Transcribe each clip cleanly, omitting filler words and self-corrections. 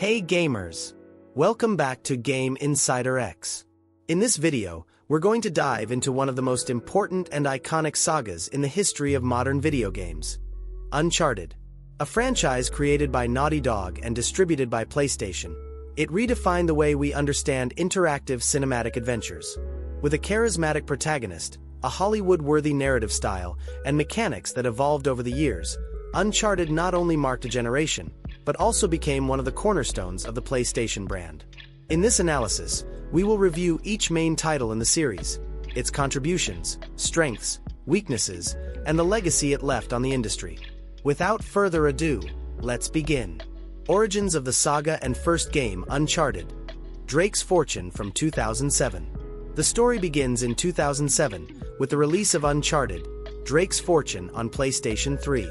Hey gamers! Welcome back to GameInsiderX. In this video, we're going to dive into one of the most important and iconic sagas in the history of modern video games. Uncharted. A franchise created by Naughty Dog and distributed by PlayStation, it redefined the way we understand interactive cinematic adventures. With a charismatic protagonist, a Hollywood-worthy narrative style, and mechanics that evolved over the years, Uncharted not only marked a generation, but also became one of the cornerstones of the PlayStation brand. In this analysis, we will review each main title in the series, its contributions, strengths, weaknesses, and the legacy it left on the industry. Without further ado, let's begin. Origins of the saga and first game Uncharted. Drake's Fortune from 2007. The story begins in 2007 with the release of Uncharted, Drake's Fortune on PlayStation 3.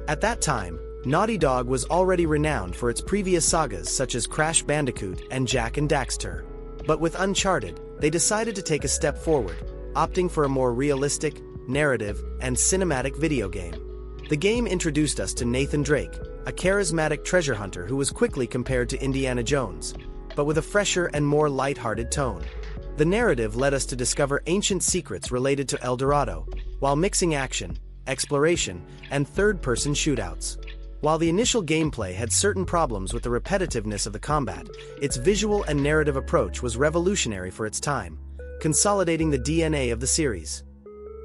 At that time, Naughty Dog was already renowned for its previous sagas such as Crash Bandicoot and Jak and Daxter. But with Uncharted, they decided to take a step forward, opting for a more realistic, narrative, and cinematic video game. The game introduced us to Nathan Drake, a charismatic treasure hunter who was quickly compared to Indiana Jones, but with a fresher and more light-hearted tone. The narrative led us to discover ancient secrets related to El Dorado, while mixing action, exploration, and third-person shootouts. While the initial gameplay had certain problems with the repetitiveness of the combat, its visual and narrative approach was revolutionary for its time, consolidating the DNA of the series.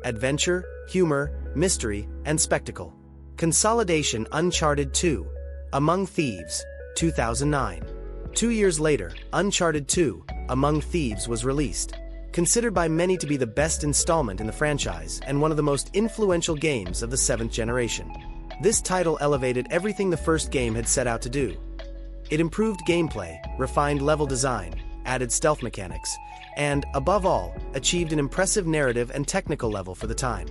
Adventure, humor, mystery, and spectacle. Consolidation. Uncharted 2, Among Thieves, 2009. 2 years later, Uncharted 2, Among Thieves was released. Considered by many to be the best installment in the franchise and one of the most influential games of the 7th generation. This title elevated everything the first game had set out to do. It improved gameplay, refined level design, added stealth mechanics, and, above all, achieved an impressive narrative and technical level for the time.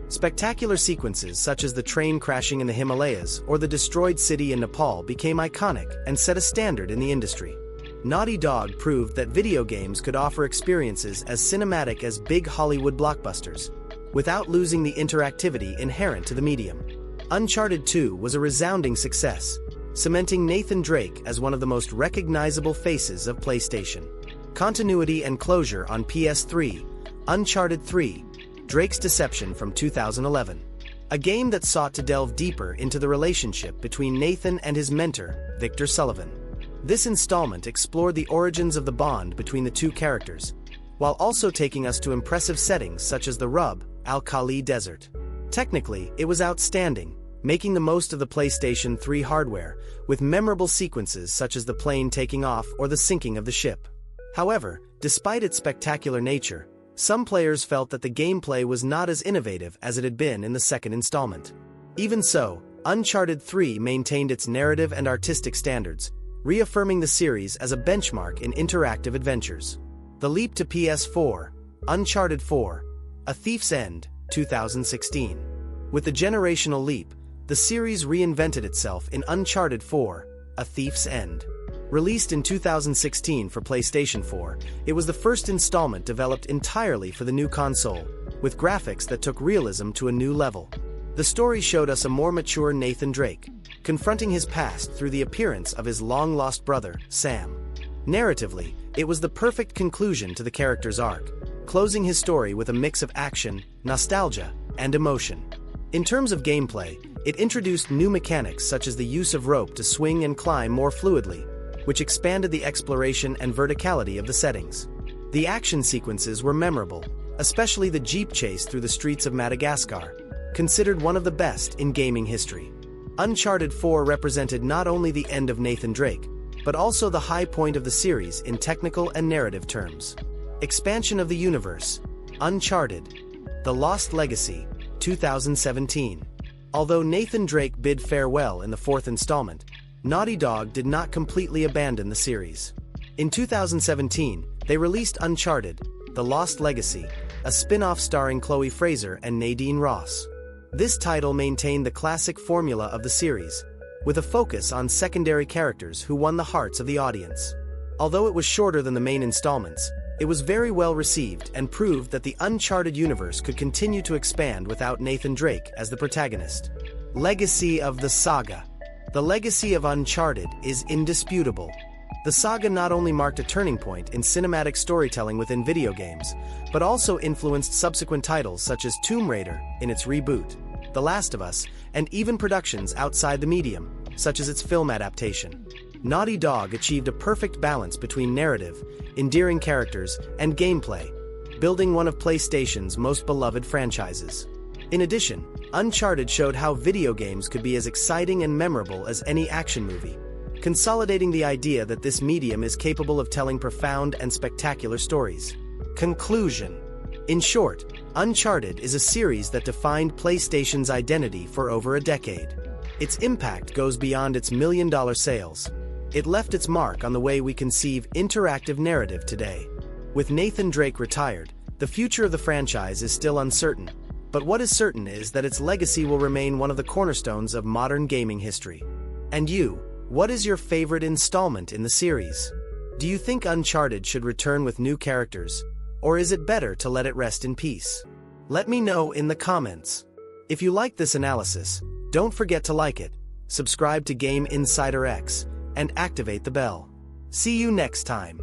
Spectacular sequences such as the train crashing in the Himalayas or the destroyed city in Nepal became iconic and set a standard in the industry. Naughty Dog proved that video games could offer experiences as cinematic as big Hollywood blockbusters, without losing the interactivity inherent to the medium. Uncharted 2 was a resounding success, cementing Nathan Drake as one of the most recognizable faces of PlayStation. Continuity and closure on PS3. Uncharted 3, Drake's Deception from 2011. A game that sought to delve deeper into the relationship between Nathan and his mentor, Victor Sullivan. This installment explored the origins of the bond between the two characters, while also taking us to impressive settings such as the Rub Al Khali Desert. Technically, it was outstanding, making the most of the PlayStation 3 hardware, with memorable sequences such as the plane taking off or the sinking of the ship. However, despite its spectacular nature, some players felt that the gameplay was not as innovative as it had been in the second installment. Even so, Uncharted 3 maintained its narrative and artistic standards, reaffirming the series as a benchmark in interactive adventures. The leap to PS4. Uncharted 4, A Thief's End, 2016. With the generational leap, the series reinvented itself in Uncharted 4, A Thief's End. Released in 2016 for PlayStation 4, it was the first installment developed entirely for the new console, with graphics that took realism to a new level. The story showed us a more mature Nathan Drake, confronting his past through the appearance of his long-lost brother, Sam. Narratively, it was the perfect conclusion to the character's arc, closing his story with a mix of action, nostalgia, and emotion. In terms of gameplay, it introduced new mechanics such as the use of rope to swing and climb more fluidly, which expanded the exploration and verticality of the settings. The action sequences were memorable, especially the jeep chase through the streets of Madagascar, considered one of the best in gaming history. Uncharted 4 represented not only the end of Nathan Drake, but also the high point of the series in technical and narrative terms. Expansion of the universe. Uncharted, The Lost Legacy, 2017. Although Nathan Drake bid farewell in the fourth installment, Naughty Dog did not completely abandon the series. In 2017, they released Uncharted, The Lost Legacy, a spin-off starring Chloe Frazer and Nadine Ross. This title maintained the classic formula of the series, with a focus on secondary characters who won the hearts of the audience. Although it was shorter than the main installments, it was very well received and proved that the Uncharted universe could continue to expand without Nathan Drake as the protagonist. Legacy of the saga. The legacy of Uncharted is indisputable. The saga not only marked a turning point in cinematic storytelling within video games, but also influenced subsequent titles such as Tomb Raider in its reboot, The Last of Us, and even productions outside the medium, such as its film adaptation. Naughty Dog achieved a perfect balance between narrative, endearing characters, and gameplay, building one of PlayStation's most beloved franchises. In addition, Uncharted showed how video games could be as exciting and memorable as any action movie, consolidating the idea that this medium is capable of telling profound and spectacular stories. Conclusion. In short, Uncharted is a series that defined PlayStation's identity for over a decade. Its impact goes beyond its million-dollar sales. It left its mark on the way we conceive interactive narrative today. With Nathan Drake retired, the future of the franchise is still uncertain, but what is certain is that its legacy will remain one of the cornerstones of modern gaming history. And you, what is your favorite installment in the series? Do you think Uncharted should return with new characters, or is it better to let it rest in peace? Let me know in the comments. If you like this analysis, don't forget to like it, subscribe to GameInsiderX, and activate the bell. See you next time.